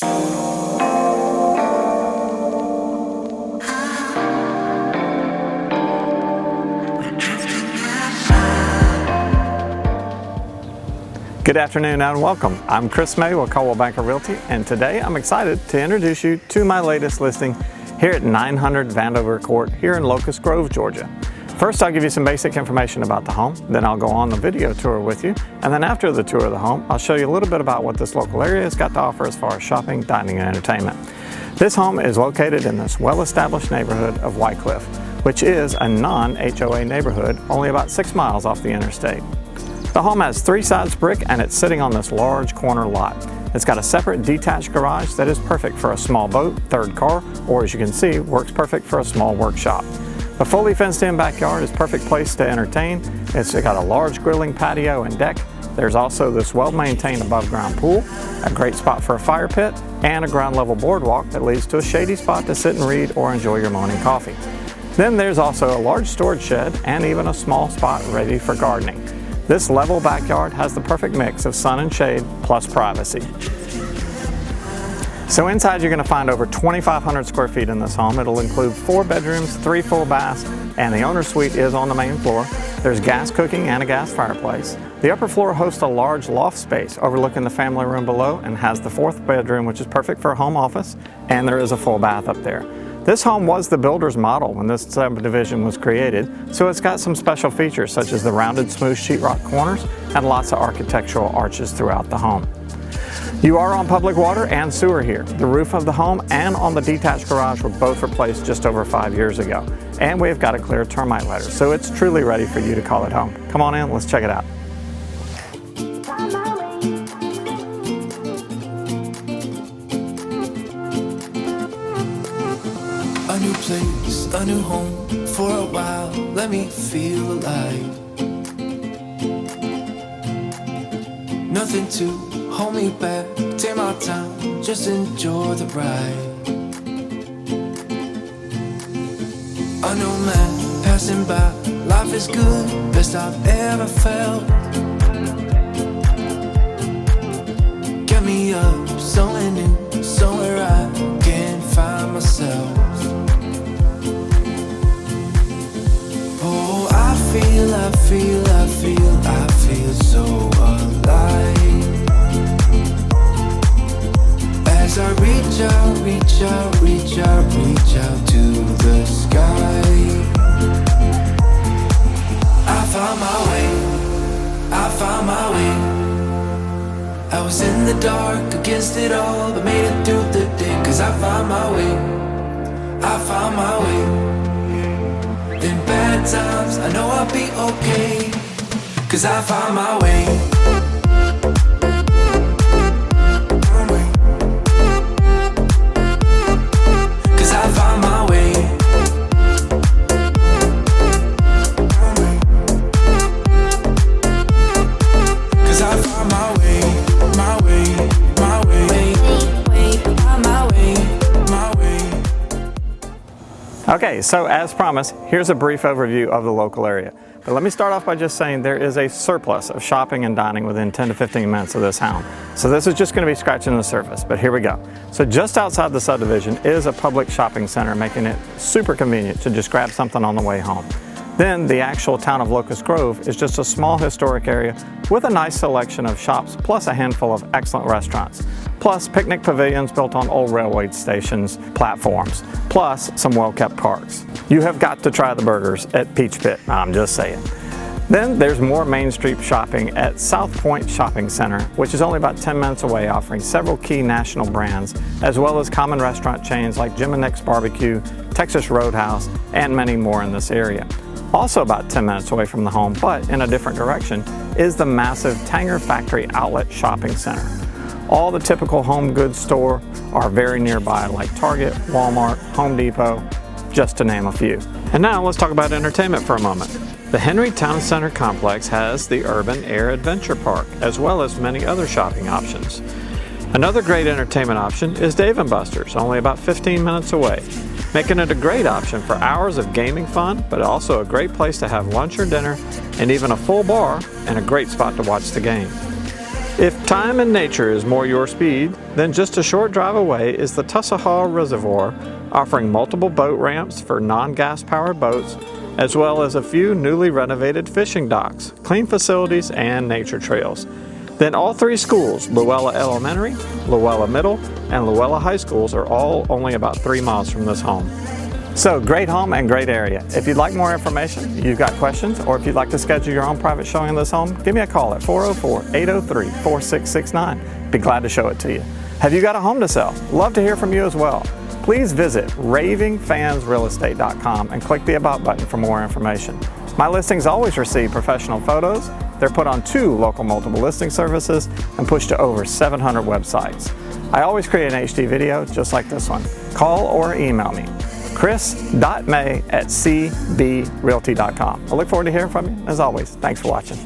Good afternoon and welcome. I'm Chris May with Coldwell Banker Realty, and today I'm excited to introduce you to my latest listing here at 900 Vandiver Court here in Locust Grove, Georgia. First, I'll give you some basic information about the home, then I'll go on the video tour with you, and then after the tour of the home, I'll show you a little bit about what this local area has got to offer as far as shopping, dining, and entertainment. This home is located in this well-established neighborhood of Wyckliffe, which is a non-HOA neighborhood only about 6 miles off the interstate. The home has 3 sides brick and it's sitting on this large corner lot. It's got a separate detached garage that is perfect for a small boat, third car, or as you can see, works perfect for a small workshop. The fully fenced in backyard is a perfect place to entertain. It's got a large grilling patio and deck. There's also this well-maintained above ground pool, a great spot for a fire pit, and a ground level boardwalk that leads to a shady spot to sit and read or enjoy your morning coffee. Then there's also a large storage shed and even a small spot ready for gardening. This level backyard has the perfect mix of sun and shade plus privacy. So inside you're going to find over 2,500 square feet in this home. It'll include 4 bedrooms, 3 full baths, and the owner's suite is on the main floor. There's gas cooking and a gas fireplace. The upper floor hosts a large loft space overlooking the family room below and has the 4th bedroom, which is perfect for a home office, and there is a full bath up there. This home was the builder's model when this subdivision was created, so it's got some special features such as the rounded smooth sheetrock corners and lots of architectural arches throughout the home. You are on public water and sewer here. The roof of the home and on the detached garage were both replaced just over 5 years ago. And we've got a clear termite letter, so it's truly ready for you to call it home. Come on in, let's check it out. A new place, a new home, for a while, let me feel alive. Nothing to hold me back, take my time, just enjoy the ride. A new man passing by, life is good, best I've ever felt. Get me up, somewhere new, somewhere I can find myself. Oh, I feel so alive. As I reach out to the sky. I found my way. I was in the dark against it all, but made it through the day. 'Cause I found my way. In bad times, I know I'll be okay, 'cause I found my way. 'Cause I found my way. 'Cause I found my way, my way, my way, my way, my way. Okay, so as promised, here's a brief overview of the local area. But let me start off by just saying there is a surplus of shopping and dining within 10 to 15 minutes of this home. So this is just going to be scratching the surface, but here we go. So just outside the subdivision is a Publix shopping center, making it super convenient to just grab something on the way home. Then the actual town of Locust Grove is just a small historic area with a nice selection of shops plus a handful of excellent restaurants. Plus picnic pavilions built on old railway stations, platforms, plus some well-kept parks. You have got to try the burgers at Peach Pit, I'm just saying. Then there's more Main Street shopping at South Point Shopping Center, which is only about 10 minutes away, offering several key national brands, as well as common restaurant chains like Jim and Nick's Barbecue, Texas Roadhouse, and many more in this area. Also about 10 minutes away from the home, but in a different direction, is the massive Tanger Factory Outlet Shopping Center. All the typical home goods store are very nearby, like Target, Walmart, Home Depot, just to name a few. And now let's talk about entertainment for a moment. The Henry Town Center complex has the Urban Air Adventure Park, as well as many other shopping options. Another great entertainment option is Dave & Buster's, only about 15 minutes away, making it a great option for hours of gaming fun, but also a great place to have lunch or dinner, and even a full bar, and a great spot to watch the game. If time and nature is more your speed, then just a short drive away is the Tussahaw Reservoir, offering multiple boat ramps for non-gas powered boats, as well as a few newly renovated fishing docks, clean facilities, and nature trails. Then all three schools, Luella Elementary, Luella Middle, and Luella High Schools are all only about 3 miles from this home. So great home and great area. If you'd like more information, you've got questions, or if you'd like to schedule your own private showing of this home, give me a call at 404-803-4669. Be glad to show it to you. Have you got a home to sell? Love to hear from you as well. Please visit ravingfansrealestate.com and click the About button for more information. My listings always receive professional photos. They're put on 2 local multiple listing services and pushed to over 700 websites. I always create an HD video just like this one. Call or email me, chris.may@cbrealty.com. I look forward to hearing from you. As always, thanks for watching.